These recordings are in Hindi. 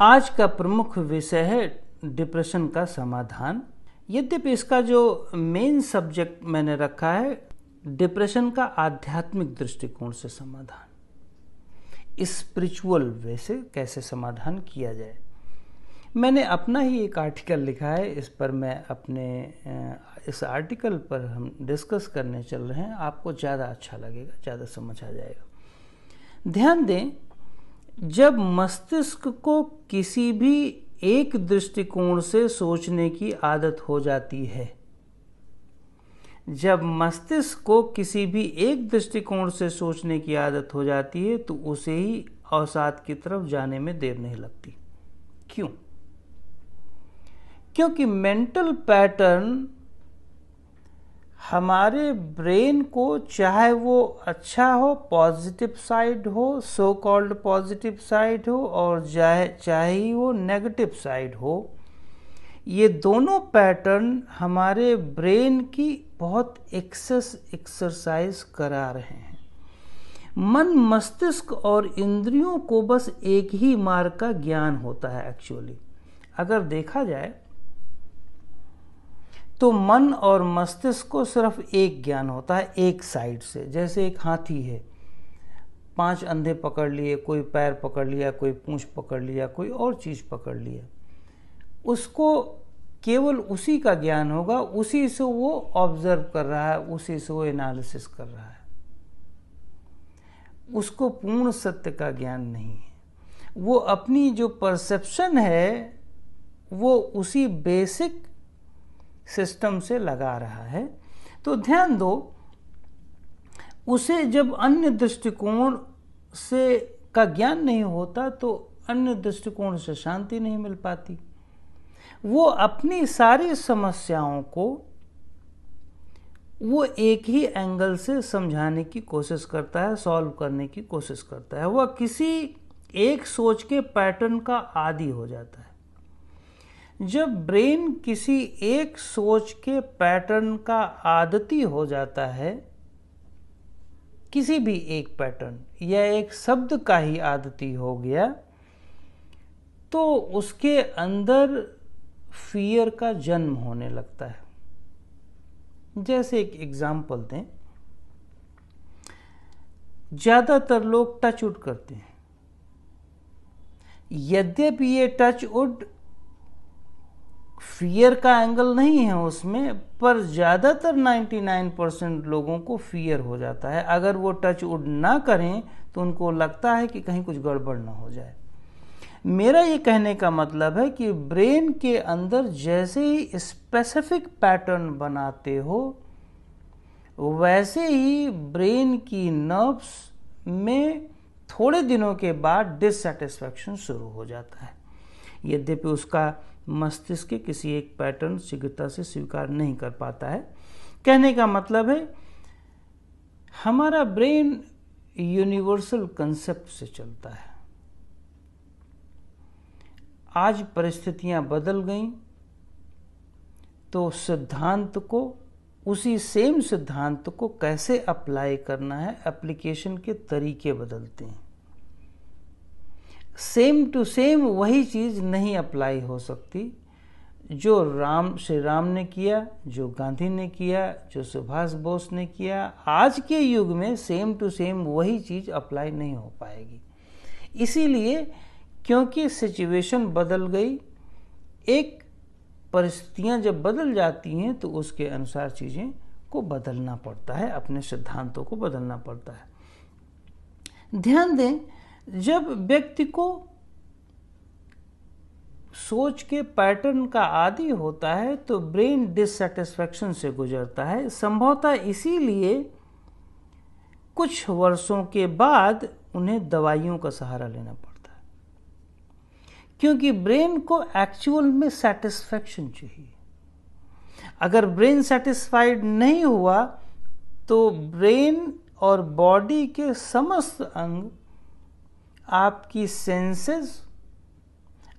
आज का प्रमुख विषय है डिप्रेशन का समाधान। यद्यपि इसका जो मेन सब्जेक्ट मैंने रखा है डिप्रेशन का आध्यात्मिक दृष्टिकोण से समाधान, स्पिरिचुअल वे से कैसे समाधान किया जाए। मैंने अपना ही एक आर्टिकल लिखा है, इस पर मैं इस आर्टिकल पर हम डिस्कस करने चल रहे हैं। आपको ज़्यादा अच्छा लगेगा, ज़्यादा समझ आ जाएगा। ध्यान दें, जब मस्तिष्क को किसी भी एक दृष्टिकोण से सोचने की आदत हो जाती है, जब मस्तिष्क को किसी भी एक दृष्टिकोण से सोचने की आदत हो जाती है तो उसे ही अवसाद की तरफ जाने में देर नहीं लगती। क्यों? क्योंकि मेंटल पैटर्न हमारे ब्रेन को, चाहे वो अच्छा हो, पॉजिटिव साइड हो, सो कॉल्ड पॉजिटिव साइड हो, और चाहे ही वो नेगेटिव साइड हो, ये दोनों पैटर्न हमारे ब्रेन की बहुत एक्सरसाइज करा रहे हैं। मन, मस्तिष्क और इंद्रियों को बस एक ही मार्ग का ज्ञान होता है। एक्चुअली अगर देखा जाए तो मन और मस्तिष्क को सिर्फ एक ज्ञान होता है, एक साइड से। जैसे एक हाथी है, 5 अंधे पकड़ लिए, कोई पैर पकड़ लिया, कोई पूंछ पकड़ लिया, कोई और चीज़ पकड़ लिया, उसको केवल उसी का ज्ञान होगा, उसी से वो ऑब्जर्व कर रहा है, उसी से वो एनालिसिस कर रहा है। उसको पूर्ण सत्य का ज्ञान नहीं है। वो अपनी जो परसेप्शन है वो उसी बेसिक सिस्टम से लगा रहा है। तो ध्यान दो, उसे जब अन्य दृष्टिकोण से का ज्ञान नहीं होता तो अन्य दृष्टिकोण से शांति नहीं मिल पाती। वो अपनी सारी समस्याओं को वो एक ही एंगल से समझाने की कोशिश करता है, सॉल्व करने की कोशिश करता है। वह किसी एक सोच के पैटर्न का आदी हो जाता है। जब ब्रेन किसी एक सोच के पैटर्न का आदती हो जाता है, किसी भी एक पैटर्न या एक शब्द का ही आदती हो गया, तो उसके अंदर फियर का जन्म होने लगता है। जैसे एक एग्जाम्पल दें, ज़्यादातर लोग टच वुड करते हैं। यद्यपि ये टच वुड फियर का एंगल नहीं है उसमें, पर ज़्यादातर 99% लोगों को फियर हो जाता है। अगर वो टच वुड ना करें तो उनको लगता है कि कहीं कुछ गड़बड़ ना हो जाए। मेरा ये कहने का मतलब है कि ब्रेन के अंदर जैसे ही स्पेसिफिक पैटर्न बनाते हो, वैसे ही ब्रेन की नर्व्स में थोड़े दिनों के बाद डिससैटिस्फैक्शन शुरू हो जाता है। यद्यपि उसका मस्तिष्क किसी एक पैटर्न शीघ्रता से स्वीकार नहीं कर पाता है। कहने का मतलब है, हमारा ब्रेन यूनिवर्सल कंसेप्ट से चलता है। आज परिस्थितियां बदल गईं तो सिद्धांत को, उसी सेम सिद्धांत को कैसे अप्लाई करना है, एप्लीकेशन के तरीके बदलते हैं। सेम टू सेम वही चीज़ नहीं अप्लाई हो सकती। जो श्री राम ने किया, जो गांधी ने किया, जो सुभाष बोस ने किया, आज के युग में सेम टू सेम वही चीज़ अप्लाई नहीं हो पाएगी। इसीलिए क्योंकि सिचुएशन बदल गई, एक परिस्थितियां जब बदल जाती हैं तो उसके अनुसार चीज़ें को बदलना पड़ता है, अपने सिद्धांतों को बदलना पड़ता है। ध्यान दें, जब व्यक्ति को सोच के पैटर्न का आदी होता है तो ब्रेन डिससैटिस्फैक्शन से गुजरता है। संभवतः इसीलिए कुछ वर्षों के बाद उन्हें दवाइयों का सहारा लेना पड़ता है, क्योंकि ब्रेन को एक्चुअल में सेटिस्फैक्शन चाहिए। अगर ब्रेन सेटिस्फाइड नहीं हुआ तो ब्रेन और बॉडी के समस्त अंग, आपकी सेंसेस,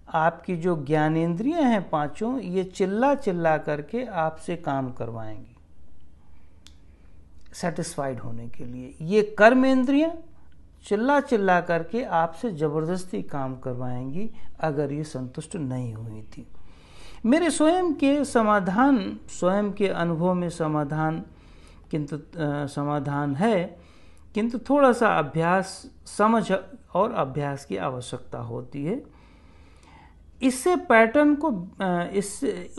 आपकी जो ज्ञानेंद्रियां हैं पांचों, ये चिल्ला चिल्ला करके आपसे काम करवाएंगी सेटिस्फाइड होने के लिए। ये कर्मेंद्रियां चिल्ला चिल्ला करके आपसे ज़बरदस्ती काम करवाएंगी अगर ये संतुष्ट नहीं हुई थी। मेरे स्वयं के अनुभव में समाधान है, किंतु थोड़ा सा अभ्यास, समझ और अभ्यास की आवश्यकता होती है। इससे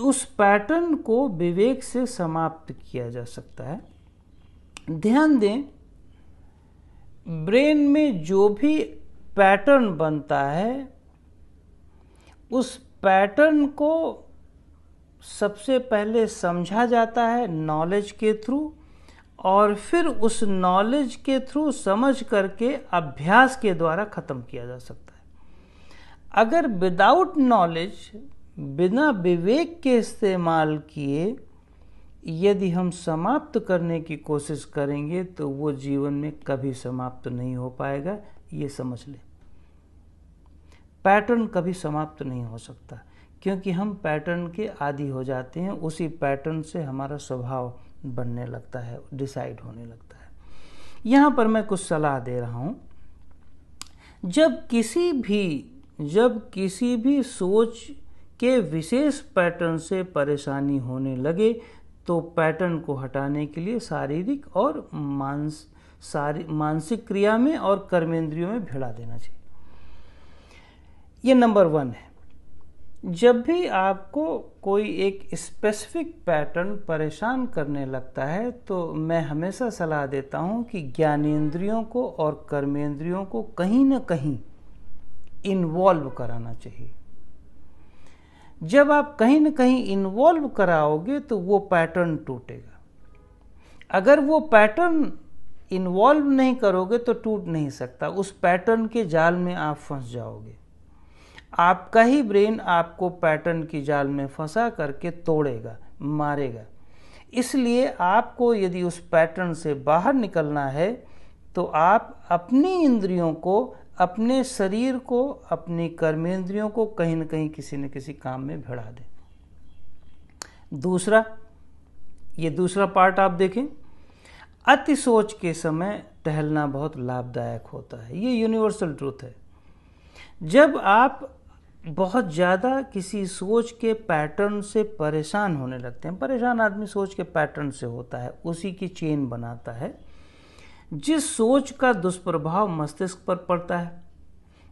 उस पैटर्न को विवेक से समाप्त किया जा सकता है। ध्यान दें, ब्रेन में जो भी पैटर्न बनता है उस पैटर्न को सबसे पहले समझा जाता है नॉलेज के थ्रू, और फिर उस नॉलेज के थ्रू समझ करके अभ्यास के द्वारा ख़त्म किया जा सकता है। अगर विदाउट नॉलेज, बिना विवेक के इस्तेमाल किए यदि हम समाप्त करने की कोशिश करेंगे तो वो जीवन में कभी समाप्त नहीं हो पाएगा। ये समझ लें, पैटर्न कभी समाप्त नहीं हो सकता, क्योंकि हम पैटर्न के आदी हो जाते हैं। उसी पैटर्न से हमारा स्वभाव बनने लगता है, डिसाइड होने लगता है। यहाँ पर मैं कुछ सलाह दे रहा हूँ। जब किसी भी सोच के विशेष पैटर्न से परेशानी होने लगे तो पैटर्न को हटाने के लिए शारीरिक और मानसिक क्रिया में और कर्मेंद्रियों में भिड़ा देना चाहिए। ये नंबर 1 है। जब भी आपको कोई एक स्पेसिफिक पैटर्न परेशान करने लगता है तो मैं हमेशा सलाह देता हूँ कि ज्ञानेंद्रियों को और कर्मेंद्रियों को कहीं ना कहीं इन्वॉल्व कराना चाहिए। जब आप कहीं ना कहीं इन्वॉल्व कराओगे तो वो पैटर्न टूटेगा। अगर वो पैटर्न इन्वॉल्व नहीं करोगे तो टूट नहीं सकता। उस पैटर्न के जाल में आप फंस जाओगे। आपका ही ब्रेन आपको पैटर्न की जाल में फंसा करके तोड़ेगा, मारेगा। इसलिए आपको यदि उस पैटर्न से बाहर निकलना है तो आप अपनी इंद्रियों को, अपने शरीर को, अपनी कर्मेंद्रियों को कहीं न कहीं किसी न किसी काम में भिड़ा दें। दूसरा पार्ट आप देखें, अति सोच के समय टहलना बहुत लाभदायक होता है। ये यूनिवर्सल ट्रूथ है। जब आप बहुत ज़्यादा किसी सोच के पैटर्न से परेशान होने लगते हैं, परेशान आदमी सोच के पैटर्न से होता है, उसी की चेन बनाता है। जिस सोच का दुष्प्रभाव मस्तिष्क पर पड़ता है,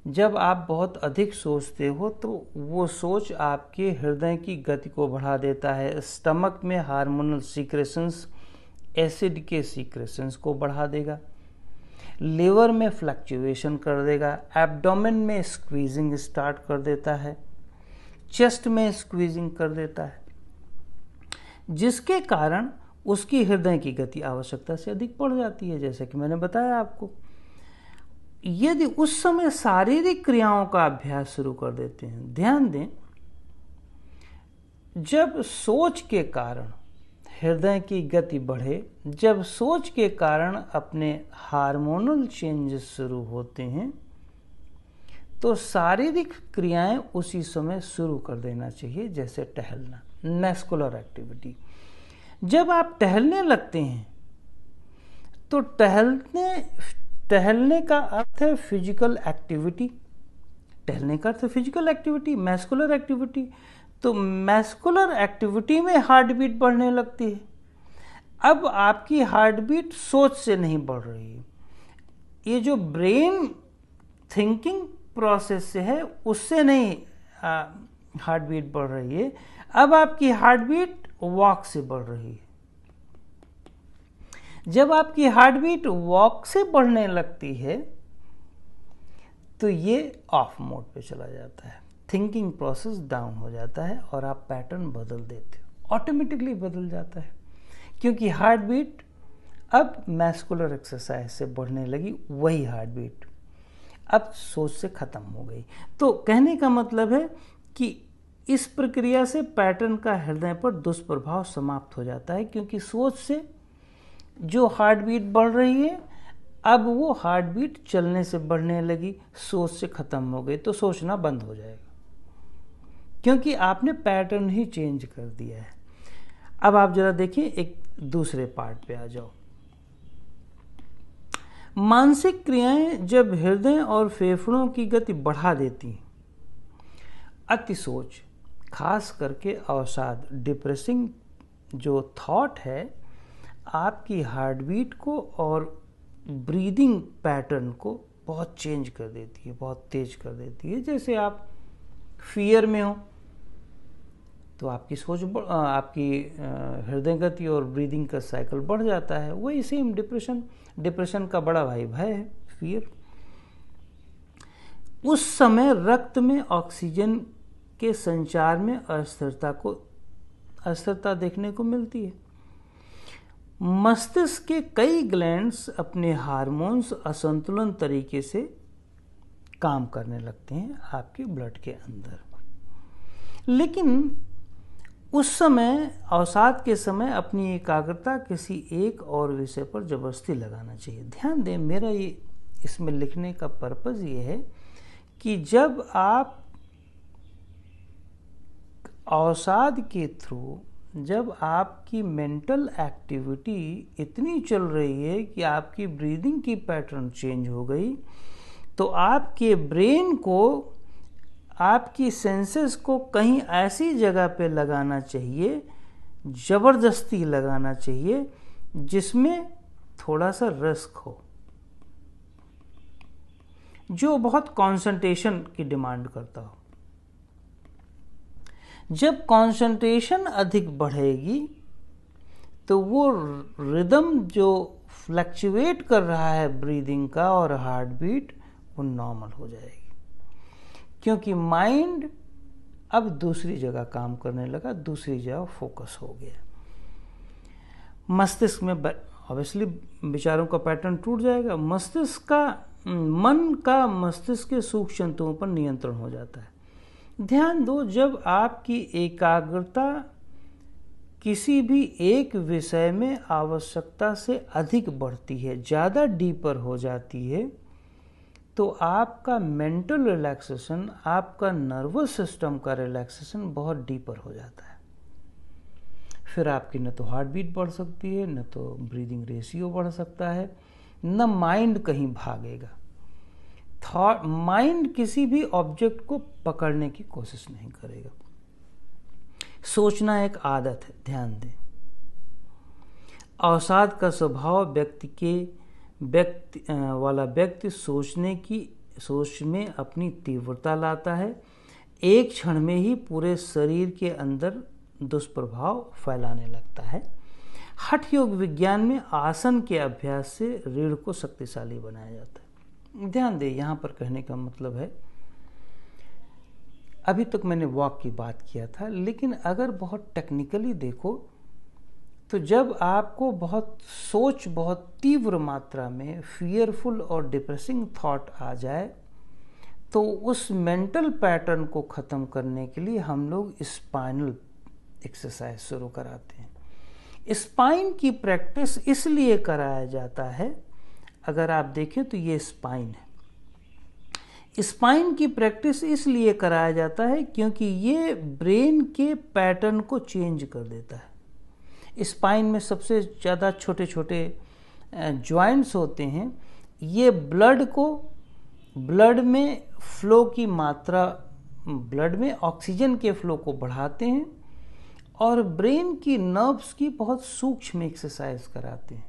जब आप बहुत अधिक सोचते हो तो वो सोच आपके हृदय की गति को बढ़ा देता है, स्टमक में हार्मोनल सीक्रेशंस, एसिड के सीक्रेशंस को बढ़ा देगा, लिवर में फ्लक्चुएशन कर देगा, एब्डोमेन में स्क्वीजिंग स्टार्ट कर देता है, चेस्ट में स्क्वीजिंग कर देता है, जिसके कारण उसकी हृदय की गति आवश्यकता से अधिक बढ़ जाती है, जैसे कि मैंने बताया आपको। यदि उस समय शारीरिक क्रियाओं का अभ्यास शुरू कर देते हैं, ध्यान दें, जब सोच के कारण हृदय की गति बढ़े, जब सोच के कारण अपने हार्मोनल चेंजेस शुरू होते हैं, तो शारीरिक क्रियाएं उसी समय शुरू कर देना चाहिए, जैसे टहलना, मस्कुलर एक्टिविटी। जब आप टहलने लगते हैं तो टहलने का अर्थ है फिजिकल एक्टिविटी। टहलने का अर्थ है फिजिकल एक्टिविटी, मस्कुलर एक्टिविटी। तो मस्कुलर एक्टिविटी में हार्ट बीट बढ़ने लगती है। अब आपकी हार्ट बीट सोच से नहीं बढ़ रही है, ये जो ब्रेन थिंकिंग प्रोसेस से है उससे नहीं हार्ट बीट बढ़ रही है। अब आपकी हार्ट बीट वॉक से बढ़ रही है। जब आपकी हार्ट बीट वॉक से बढ़ने लगती है तो ये ऑफ मोड पे चला जाता है, थिंकिंग प्रोसेस डाउन हो जाता है और आप पैटर्न बदल देते हो, ऑटोमेटिकली बदल जाता है, क्योंकि हार्ट बीट अब मैस्कुलर एक्सरसाइज से बढ़ने लगी। वही हार्ट बीट अब सोच से खत्म हो गई। तो कहने का मतलब है कि इस प्रक्रिया से पैटर्न का हृदय पर दुष्प्रभाव समाप्त हो जाता है, क्योंकि सोच से जो हार्ट बीट बढ़ रही है अब वो हार्ट बीट चलने से बढ़ने लगी, सोच से खत्म हो गई, तो सोचना बंद हो जाएगा, क्योंकि आपने पैटर्न ही चेंज कर दिया है। अब आप जरा देखिए, एक दूसरे पार्ट पे आ जाओ। मानसिक क्रियाएं जब हृदय और फेफड़ों की गति बढ़ा देती हैं। अति सोच, खास करके अवसाद, डिप्रेसिंग जो थॉट है, आपकी हार्ट बीट को और ब्रीदिंग पैटर्न को बहुत चेंज कर देती है, बहुत तेज कर देती है। जैसे आप फियर में हो तो आपकी सोच आपकी हृदय गति और ब्रीदिंग का साइकिल बढ़ जाता है। वही सेम डिप्रेशन का बड़ा भाई भय है, फियर। उस समय रक्त में ऑक्सीजन के संचार में अस्थिरता देखने को मिलती है। मस्तिष्क के कई ग्लैंड्स अपने हार्मोन्स असंतुलन तरीके से काम करने लगते हैं आपके ब्लड के अंदर। लेकिन उस समय, अवसाद के समय, अपनी एकाग्रता किसी एक और विषय पर जबरदस्ती लगाना चाहिए। ध्यान दें, मेरा ये इसमें लिखने का पर्पज़ ये है कि जब आप अवसाद के थ्रू, जब आपकी मेंटल एक्टिविटी इतनी चल रही है कि आपकी ब्रीदिंग की पैटर्न चेंज हो गई, तो आपके ब्रेन को, आपकी सेंसेस को कहीं ऐसी जगह पे लगाना चाहिए, ज़बरदस्ती लगाना चाहिए, जिसमें थोड़ा सा रिस्क हो, जो बहुत कंसंट्रेशन की डिमांड करता हो। जब कंसंट्रेशन अधिक बढ़ेगी तो वो रिदम जो फ्लक्चुएट कर रहा है ब्रीदिंग का और हार्ट बीट, वो नॉर्मल हो जाएगी, क्योंकि माइंड अब दूसरी जगह काम करने लगा, दूसरी जगह फोकस हो गया। मस्तिष्क में ऑब्वियसली विचारों का पैटर्न टूट जाएगा। मन का मस्तिष्क के सूक्ष्म तंतुओं पर नियंत्रण हो जाता है। ध्यान दो, जब आपकी एकाग्रता किसी भी एक विषय में आवश्यकता से अधिक बढ़ती है, ज़्यादा डीपर हो जाती है, तो आपका मेंटल रिलैक्सेशन, आपका नर्वस सिस्टम का रिलैक्सेशन बहुत डीपर हो जाता है। फिर आपकी न तो हार्ट बीट बढ़ सकती है, न तो ब्रीदिंग रेशियो बढ़ सकता है, न माइंड कहीं भागेगा। माइंड किसी भी ऑब्जेक्ट को पकड़ने की कोशिश नहीं करेगा। सोचना एक आदत है, ध्यान दें। अवसाद का स्वभाव व्यक्ति सोच में अपनी तीव्रता लाता है, एक क्षण में ही पूरे शरीर के अंदर दुष्प्रभाव फैलाने लगता है। हठ योग विज्ञान में आसन के अभ्यास से रीढ़ को शक्तिशाली बनाया जाता है। ध्यान दें, यहाँ पर कहने का मतलब है, अभी तक मैंने वॉक की बात किया था, लेकिन अगर बहुत टेक्निकली देखो तो जब आपको बहुत तीव्र मात्रा में फियरफुल और डिप्रेसिंग थॉट आ जाए, तो उस मेंटल पैटर्न को ख़त्म करने के लिए हम लोग स्पाइनल एक्सरसाइज शुरू कराते हैं। स्पाइन की प्रैक्टिस इसलिए कराया जाता है, अगर आप देखें तो ये स्पाइन है। स्पाइन की प्रैक्टिस इसलिए कराया जाता है क्योंकि ये ब्रेन के पैटर्न को चेंज कर देता है। स्पाइन में सबसे ज़्यादा छोटे छोटे जॉइंट्स होते हैं। ये ब्लड में फ्लो की मात्रा, ब्लड में ऑक्सीजन के फ्लो को बढ़ाते हैं और ब्रेन की नर्व्स की बहुत सूक्ष्म एक्सरसाइज कराते हैं।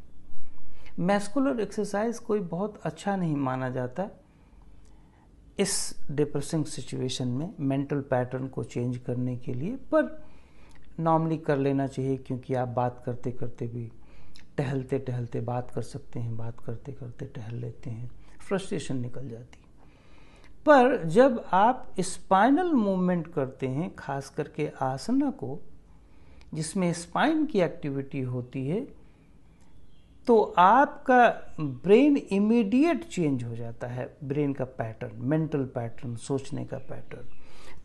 मैस्कुलर एक्सरसाइज कोई बहुत अच्छा नहीं माना जाता इस डिप्रेसिंग सिचुएशन में मेंटल पैटर्न को चेंज करने के लिए, पर नॉर्मली कर लेना चाहिए, क्योंकि आप बात करते करते भी टहलते टहलते बात कर सकते हैं, बात करते करते टहल लेते हैं, फ्रस्ट्रेशन निकल जाती है। पर जब आप स्पाइनल मूवमेंट करते हैं, खास करके आसना को, जिसमें स्पाइन की एक्टिविटी होती है, तो आपका ब्रेन इमीडिएट चेंज हो जाता है। ब्रेन का पैटर्न, मेंटल पैटर्न, सोचने का पैटर्न।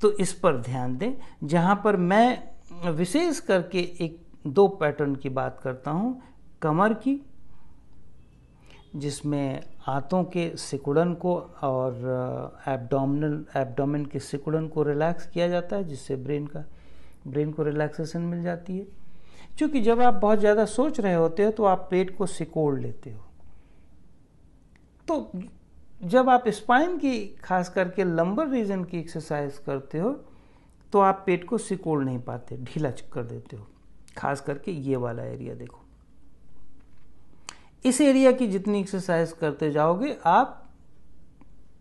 तो इस पर ध्यान दें। जहाँ पर मैं विशेष करके एक दो पैटर्न की बात करता हूँ, कमर की, जिसमें हाथों के सिकुड़न को और एब्डोमेन के सिकुड़न को रिलैक्स किया जाता है, जिससे ब्रेन को रिलैक्सेशन मिल जाती है। क्योंकि जब आप बहुत ज़्यादा सोच रहे होते हो तो आप पेट को सिकोड़ लेते हो, तो जब आप स्पाइन की खास करके लंबर रीजन की एक्सरसाइज करते हो तो आप पेट को सिकोड़ नहीं पाते, ढीला कर देते हो। खास करके ये वाला एरिया देखो, इस एरिया की जितनी एक्सरसाइज करते जाओगे आप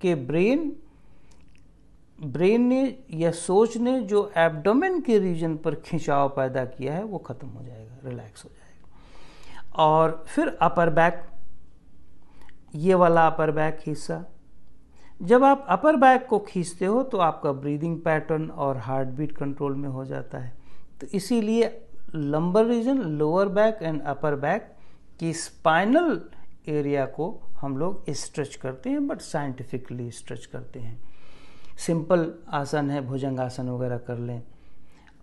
के ब्रेन ने या सोच ने जो एब्डोमेन के रीजन पर खिंचाव पैदा किया है वो खत्म हो जाएगा, रिलैक्स हो जाएगा। और फिर अपर बैक, ये वाला अपर बैक हिस्सा, जब आप अपर बैक को खींचते हो तो आपका ब्रीदिंग पैटर्न और हार्ट बीट कंट्रोल में हो जाता है। तो इसीलिए lumbar region, lower back and upper back की स्पाइनल एरिया को हम लोग स्ट्रेच करते हैं, बट साइंटिफिकली स्ट्रेच करते हैं। सिंपल आसन है, भुजंगासन वगैरह कर लें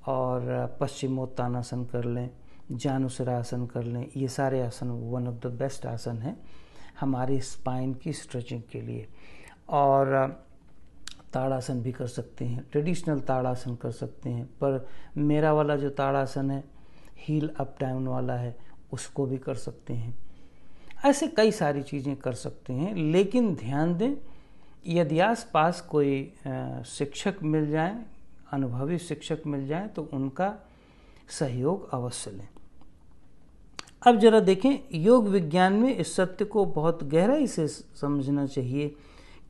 और पश्चिमोत्तानासन कर लें, जानुसिरासन कर लें। ये सारे आसन वन ऑफ द बेस्ट आसन है हमारी स्पाइन की स्ट्रेचिंग के लिए। और ताड़ासन भी कर सकते हैं, ट्रेडिशनल ताड़ासन कर सकते हैं, पर मेरा वाला जो ताड़ासन है हील अप डाउन वाला है, उसको भी कर सकते हैं। ऐसे कई सारी चीज़ें कर सकते हैं, लेकिन ध्यान दें यदि आस पास कोई शिक्षक मिल जाए, अनुभवी शिक्षक मिल जाए तो उनका सहयोग अवश्य लें। अब जरा देखें, योग विज्ञान में इस सत्य को बहुत गहराई से समझना चाहिए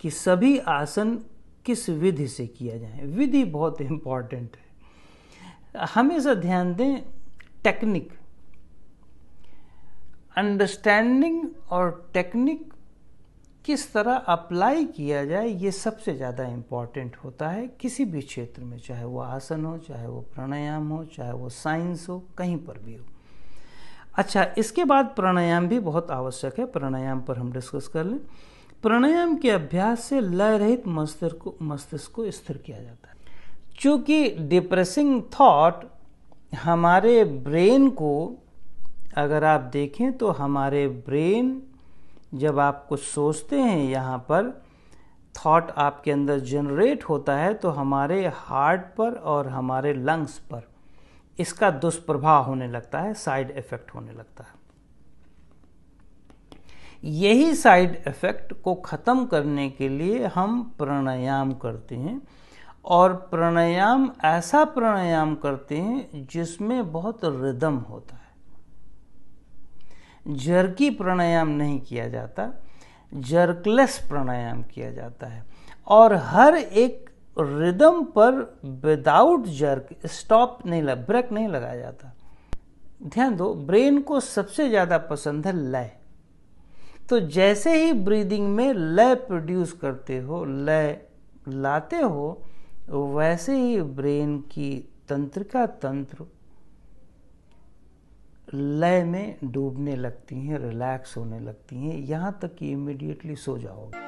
कि सभी आसन किस विधि से किया जाए। विधि बहुत इम्पॉर्टेंट है। हमेशा ध्यान दें, टेक्निक, अंडरस्टैंडिंग और टेक्निक किस तरह अप्लाई किया जाए, ये सबसे ज़्यादा इम्पॉर्टेंट होता है किसी भी क्षेत्र में, चाहे वो आसन हो, चाहे वो प्राणायाम हो, चाहे वो साइंस हो, कहीं पर भी हो। अच्छा, इसके बाद प्राणायाम भी बहुत आवश्यक है। प्राणायाम पर हम डिस्कस कर लें। प्राणायाम के अभ्यास से लय रहित मस्तिष्क को स्थिर किया जाता है। चूँकि डिप्रेसिंग थॉट हमारे ब्रेन को, अगर आप देखें तो हमारे ब्रेन जब आप कुछ सोचते हैं, यहाँ पर थॉट आपके अंदर जनरेट होता है तो हमारे हार्ट पर और हमारे लंग्स पर इसका दुष्प्रभाव होने लगता है, साइड इफेक्ट होने लगता है। यही साइड इफेक्ट को ख़त्म करने के लिए हम प्राणायाम करते हैं, और प्राणायाम ऐसा प्राणायाम करते हैं जिसमें बहुत रिदम होता है। जर्की प्राणायाम नहीं किया जाता, जर्कलेस प्राणायाम किया जाता है, और हर एक रिदम पर विदाउट जर्क स्टॉप नहीं, ब्रेक नहीं लगाया जाता। ध्यान दो, ब्रेन को सबसे ज़्यादा पसंद है लय। तो जैसे ही ब्रीदिंग में लय प्रोड्यूस करते हो, लय लाते हो, वैसे ही ब्रेन की तंत्रिका तंत्र लय में डूबने लगती हैं, रिलैक्स होने लगती हैं, यहाँ तक कि इमीडिएटली सो जाओगे।